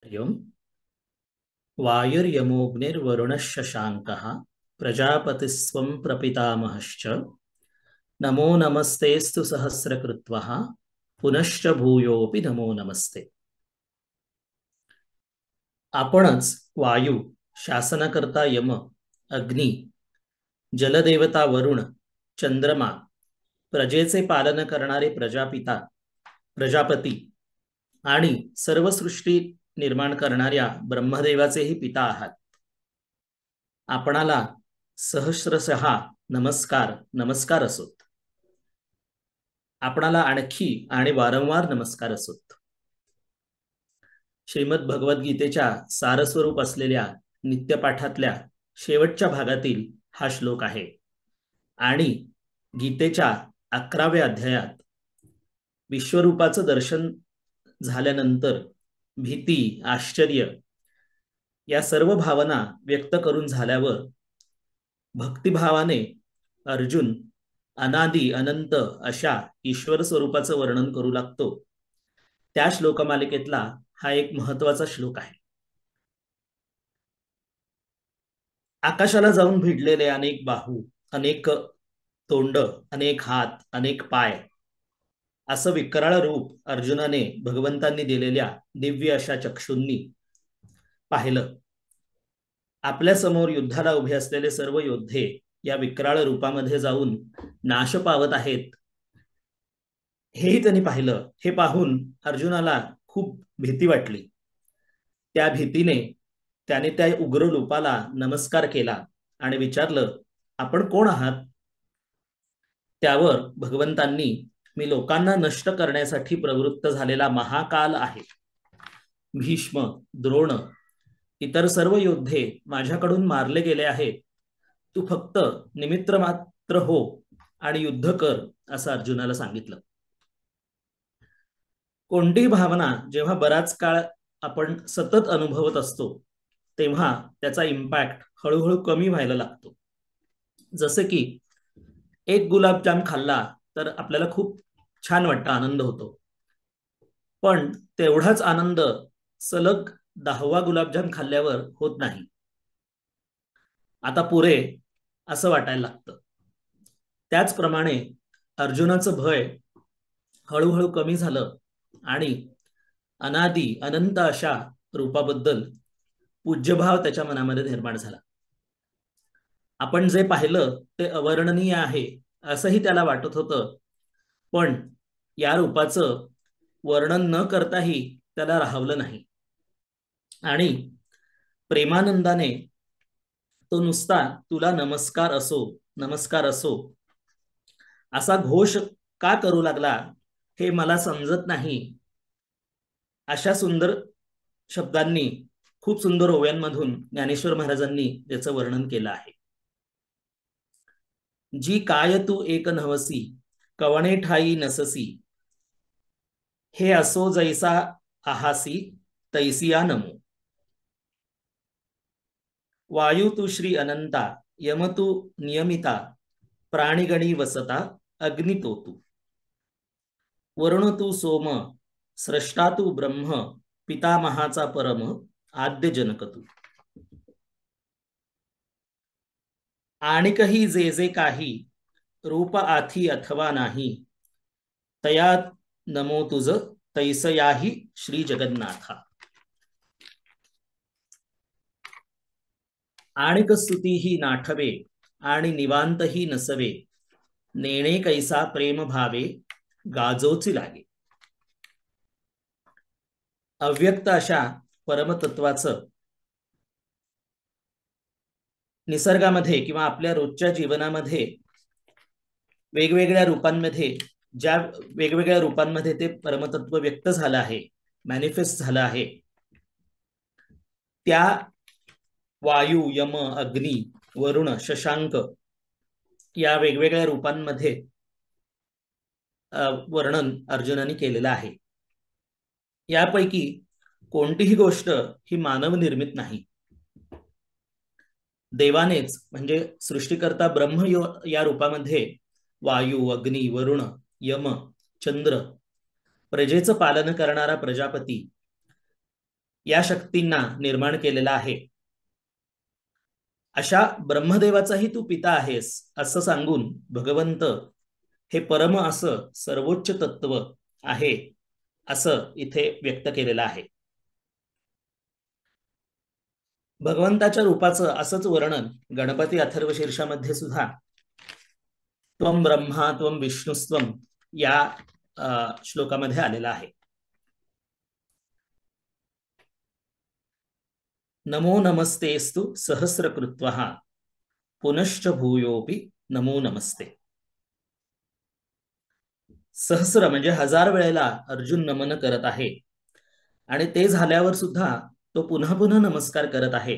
हरिओम। वायुर्यमोऽग्निर्वरुणः शशाङ्कः प्रजापतिस्त्वं प्रपितामहश्च। नमो नमस्तेऽस्तु सहस्रकृत्वः पुनश्च भूयोऽपि नमो नमस्ते। आपणच वायू, शासनकर्ता यम, अग्नी, जलदेवता वरुण, चंद्रमा, प्रजेचे पालन करणारे प्रजापती आणि सर्व सृष्टी निर्माण करणाऱ्या ब्रह्मदेवाचेही पिता आहात। आपणाला सहस्रशः नमस्कार नमस्कार असोत। आपणाला आणखी आणि वारंवार नमस्कार असोत। श्रीमद भगवद्गीतेच्या सारस्वरूप असलेल्या नित्यपाठातल्या शेवटच्या भागातील हा श्लोक आहे आणि गीतेच्या 11व्या अध्यायात विश्वरूपाचं दर्शन झाल्यानंतर भीती, आश्चर्य या सर्व भावना व्यक्त करून झाल्यावर भक्तिभावाने अर्जुन अनादी अनंत अशा ईश्वर स्वरूपाचं वर्णन करू लागतो। त्या श्लोकमालिकेतला हा एक महत्वाचा श्लोक आहे। आकाशाला जाऊन भिडलेले अनेक बाहू, अनेक तोंड, अनेक हात, अनेक पाय असं विकराळ रूप अर्जुनाने भगवंतांनी दिलेल्या दिव्य अशा चक्षुंनी पाहिलं। आपल्या समोर युद्धाला उभे असलेले सर्व योद्धे या विकराळ रूपामध्ये जाऊन नाश पावत आहेत हेही त्यांनी पाहिलं। हे पाहून अर्जुनाला खूप भीती वाटली। त्या भीतीने त्याने त्या उग्र रूपाला नमस्कार केला आणि विचारलं, आपण कोण आहात? त्यावर भगवंतांनी, मी लोकांना नष्ट करण्यासाठी प्रवृत्त झालेला महाकाल आहे। भीष्म, द्रोण, इतर सर्व योद्धे माझ्याकडून मारले गेले आहेत। तू फक्त निमित्त मात्र हो आणि युद्ध कर, असं अर्जुनाला सांगितलं। कोणतीही भावना जेव्हा बराच काळ आपण सतत अनुभवत असतो तेव्हा त्याचा इम्पॅक्ट हळूहळू कमी व्हायला लागतो। जसे की एक गुलाबजाम खाल्ला तर आपल्याला खूप छान वाटतं, आनंद होतो, पण तेवढाच आनंद सलग 10वा गुलाबजाम खाल्ल्यावर होत नाही। आता पुरे असं वाटायला लागतं। त्याचप्रमाणे अर्जुनाचं भय हळूहळू कमी झालं आणि अनादी अनंत अशा रूपाबद्दल पूज्यभाव त्याच्या मनामध्ये निर्माण झाला। आपण जे पाहिलं ते अवर्णनीय आहे असंही त्याला वाटत होतं, पण या रूपाचं वर्णन न करताही त्याला राहवलं नाही आणि प्रेमानंदाने तो नुसता तुला नमस्कार असो नमस्कार असो असा घोष का करू लागला हे मला समजत नाही। अशा सुंदर शब्दांनी, खूप सुंदर ओव्यांमधून ज्ञानेश्वर महाराजांनी त्याचं वर्णन केलं आहे। जी काय तू एक नवसी, कवणे ठाई नससी, हे असो जैसा आहासी तैसिया नमो। वायू तू श्री अनंता, यम तू नियमिता, प्राणिगणी वसता अग्नि तो तू, वरुण तू सोम, स्रष्टा तू ब्रह्म, पितामहाचा परम आद्य जनक तू। आणिकही जे जे काही रूप आथी अथवा नाही, तया नमो तुझ तैसयाही श्री जगन्नाथा। आणिक स्तुतीही नाठवे आणि निवांतही नसवे, नेणे कैसा प्रेम भावे गाजोची लागे। अव्यक्त अशा परमतत्वाचं निसर्गामध्ये किंवा आपल्या रोजच्या जीवनामध्ये वेगवेगळ्या रूपांमध्ये, ज्या वेगवेगळ्या रूपांमध्ये ते परमतत्व व्यक्त झालं आहे, मॅनिफेस्ट झालं आहे, त्या वायू, यम, अग्नी, वरुण, शशांक या वेगवेगळ्या रूपांमध्ये वर्णन अर्जुनाने केलेलं आहे। यापैकी कोणतीही गोष्ट ही मानव निर्मित नाही। देवानेच म्हणजे सृष्टीकर्ता ब्रह्म या रूपामध्ये वायू, अग्नी, वरुण, यम, चंद्र, प्रजेचं पालन करणारा प्रजापती या शक्तींना निर्माण केलेला आहे. अशा ब्रह्मदेवाचाही तू पिता आहेस असं सांगून भगवंत हे परम असं सर्वोच्च तत्व आहे असं इथे व्यक्त केलेलं आहे. भगवंताच्या रूपाचं असंच वर्णन गणपती अथर्व शीर्षामध्ये सुद्धा त्वम ब्रह्मा त्वम विष्णुस्त्वम या श्लोकामध्ये आलेला आहे. नमो नमस्तेस्तु सहस्रकृत्वः पुनश्च भूयोपि नमो नमस्ते. सहस्र म्हणजे 1000 वेळेला अर्जुन नमन करत आहे आणि ते झाल्यावर सुद्धा तो पुन्हा पुन्हा नमस्कार करत आहे.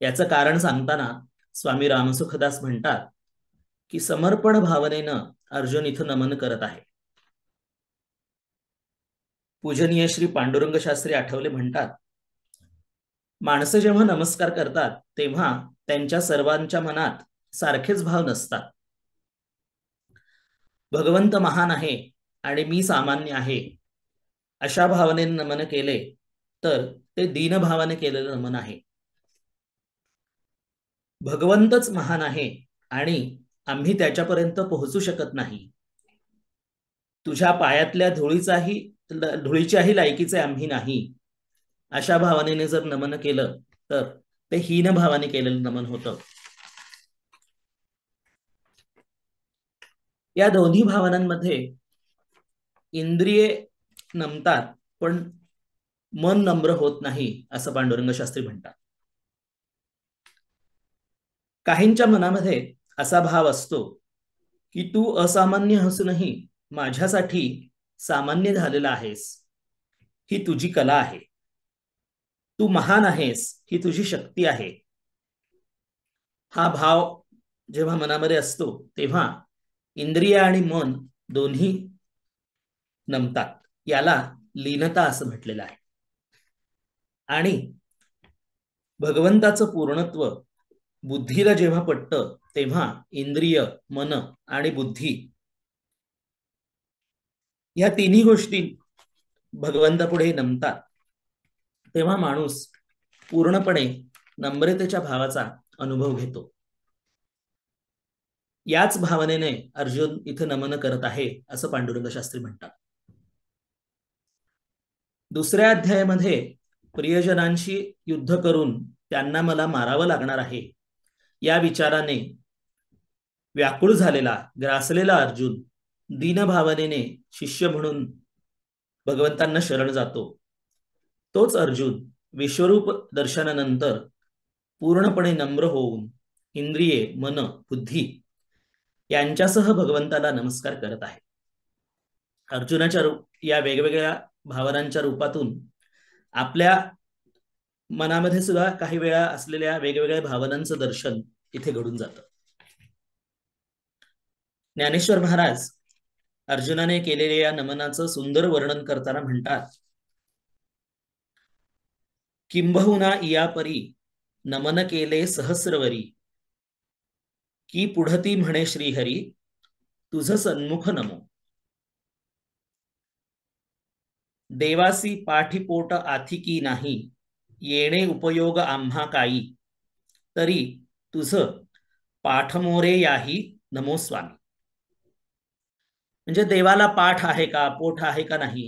याचं कारण सांगताना स्वामी रामसुखदास म्हणतात की समर्पण भावनेनं अर्जुन इथं नमन करत आहे. पूजनीय श्री पांडुरंग शास्त्री आठवले म्हणतात, माणसं जेव्हा नमस्कार करतात तेव्हा त्यांच्या सर्वांच्या मनात सारखेच भाव नसतात. भगवंत महान आहे आणि मी सामान्य आहे अशा भावनेने नमन केले तर ते दीनभावाने केलेलं नमन आहे. भगवंतच महान आहे आणि आम्ही त्याच्यापर्यंत पोहोचू शकत नाही. तुझ्या पायातल्या धुळीच्याही लायकीचे आम्ही नाही अशा भावनेने जर नमन केलं तर ते हीन भावाने केलेलं नमन होतं. या दोन्ही भावनांमध्ये इंद्रिये नमतात पण मन नम्र होत नाही असं पांडुरंग शास्त्री म्हणतात. काहींच्या मनामध्ये असा भाव असतो की तू असामान्य असूनही माझ्यासाठी सामान्य झालेला आहेस, ही तुझी कला आहे. तू महान आहेस, ही तुझी शक्ती आहे. हा भाव जेव्हा मनामध्ये असतो तेव्हा इंद्रिय आणि मन दोन्ही नमतात. याला लीनता असं म्हटलेलं आहे. आणि भगवंताचं पूर्णत्व बुद्धीला जेव्हा पटतं तेव्हा इंद्रिय, मन आणि बुद्धी या तिन्ही गोष्टी भगवंतापुढे नमतात. तेव्हा माणूस पूर्णपणे नम्रतेच्या भावाचा अनुभव घेतो. याच भावनेने अर्जुन इथं नमन करत आहे असं पांडुरंग शास्त्री म्हणतात. दुसऱ्या अध्यायामध्ये प्रियजनांशी युद्ध करून त्यांना मला मारावं लागणार आहे या विचाराने व्याकुळ झालेला, ग्रासलेला अर्जुन दीनभावनेने शिष्य म्हणून भगवंतांना शरण जातो. तोच अर्जुन विश्वरूप दर्शनानंतर पूर्णपणे नम्र होऊन इंद्रिये, मन, बुद्धी यांच्यासह भगवंताला नमस्कार करत आहे. अर्जुनाच्या या वेगवेगळ्या भावनांच्या रूपातून आपल्या मनामध्ये सुद्धा काही वेळा असलेल्या वेगवेगळ्या भावनांचं दर्शन इथे घडून जातं. ज्ञानेश्वर महाराज अर्जुनाने केलेल्या या नमनाचं सुंदर वर्णन करताना म्हणतात, किंबहुना इयापरी नमन केले सहस्रवरी, की पुढती म्हणे श्रीहरी तुझ सन्मुख नमो. देवासी पाठीपोट आथिकी नाही, येणे उपयोग आम्हा काही, तरी तुझ पाठमोरे याही नमो स्वामी. म्हणजे देवाला पाठ आहे का, पोट आहे का नाही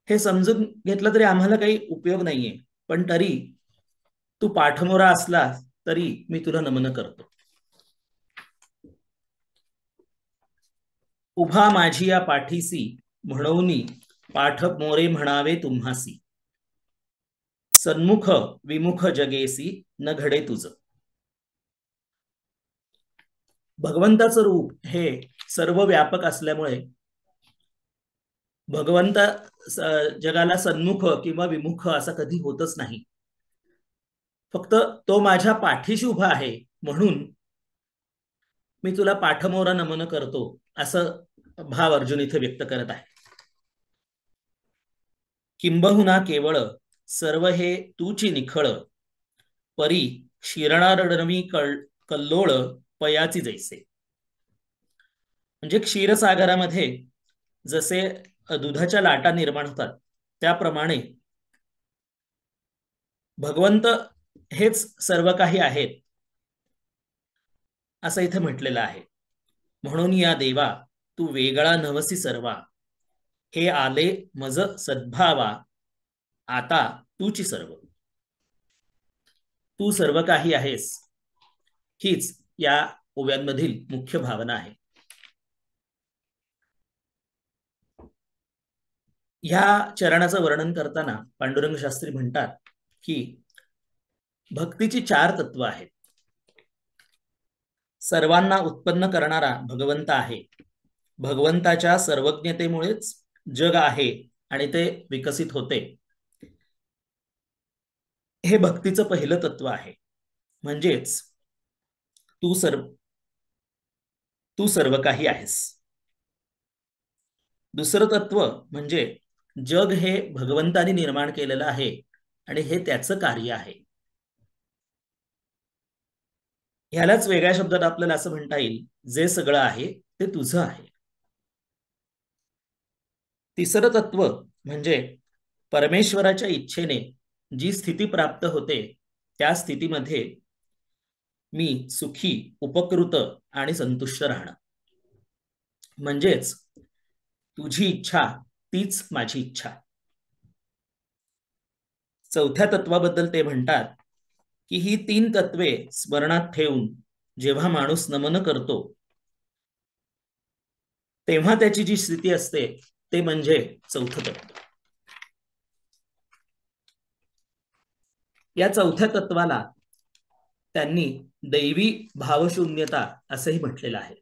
हे समजून घेतलं तरी आम्हाला काही उपयोग नाहीये, पण तरी तू पाठमोरा असला तरी मी तुला नमन करतो. उभा माझी या पाठीसी म्हणून पाठ मोरे म्हणावे तुम्हासी, सन्मुख विमुख जगेसी न घडे तुझ. भगवंताचं रूप हे सर्व व्यापक असल्यामुळे भगवंत जगाला सन्मुख किंवा विमुख असा कधी होतच नाही. फक्त तो माझ्या पाठीशी उभा आहे म्हणून मी तुला पाठमोरा नमन करतो असं भाव अर्जुन इथे व्यक्त करत आहे. किंबहुना केवळ सर्व हे तूची निखळ, परी क्षीरणारणवी कल्लोळ पयाची जैसे. म्हणजे क्षीरसागरामध्ये जसे दुधाच्या लाटा निर्माण होतात त्याप्रमाणे भगवंत हेच सर्व काही आहेत असं इथे म्हटलेलं आहे. म्हणून या देवा तू वेगळा नवसी सर्वा, हे आले मज सद्भावा, आता तूची सर्व. तू सर्व काही आहेस, हीच या ओव्यांमधील मुख्य भावना आहे. ह्या चरणाचं वर्णन करताना पांडुरंग शास्त्री म्हणतात की भक्तीची 4 तत्व आहेत. सर्वांना उत्पन्न करणारा भगवंत आहे. भगवंताच्या सर्वज्ञतेमुळेच जग आहे आणि ते विकसित होते. हे भक्तीचं पहिलं तत्व आहे. म्हणजेच तू सर्व काही आहेस. दुसरं तत्व म्हणजे जग हे भगवंताने निर्माण केलेलं आहे आणि हे त्याचं कार्य आहे. ह्यालाच वेगळ्या शब्दात आपल्याला असं म्हणता येईल, जे सगळं आहे ते तुझं आहे. तिसरं तत्व म्हणजे परमेश्वराच्या इच्छेने जी स्थिती प्राप्त होते त्या स्थितीमध्ये मी सुखी, उपकृत आणि संतुष्ट राहणं. म्हणजेच तुझी इच्छा तीच माझी इच्छा. चौथ्या तत्वाबद्दल ते म्हणतात की ही 3 तत्वे स्मरणात ठेवून जेव्हा माणूस नमन करतो तेव्हा त्याची जी स्थिती असते ते म्हणजे चौथं तत्व. या चौथ्या तत्वाला त्यांनी दैवी भावशून्यता असंही म्हटलेलं आहे.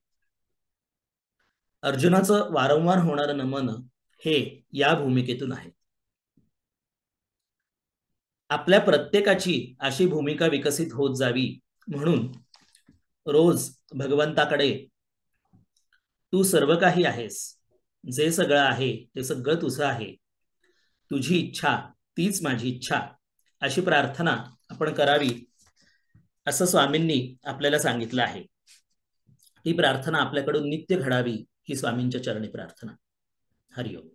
अर्जुनाचं वारंवार होणारं नमन हे या भूमिकेतून आहे. आपल्या प्रत्येकाची अशी भूमिका विकसित होत जावी म्हणून रोज भगवंताकडे तू सर्व काही आहेस, जे सगळं आहे ते सगळं तुझं आहे, तुझी इच्छा तीच माझी इच्छा, अशी प्रार्थना आपण करावी असं स्वामींनी आपल्याला सांगितलं आहे. ही प्रार्थना आपल्याकडून नित्य घडावी ही स्वामींच्या चरणी प्रार्थना. हरिओम.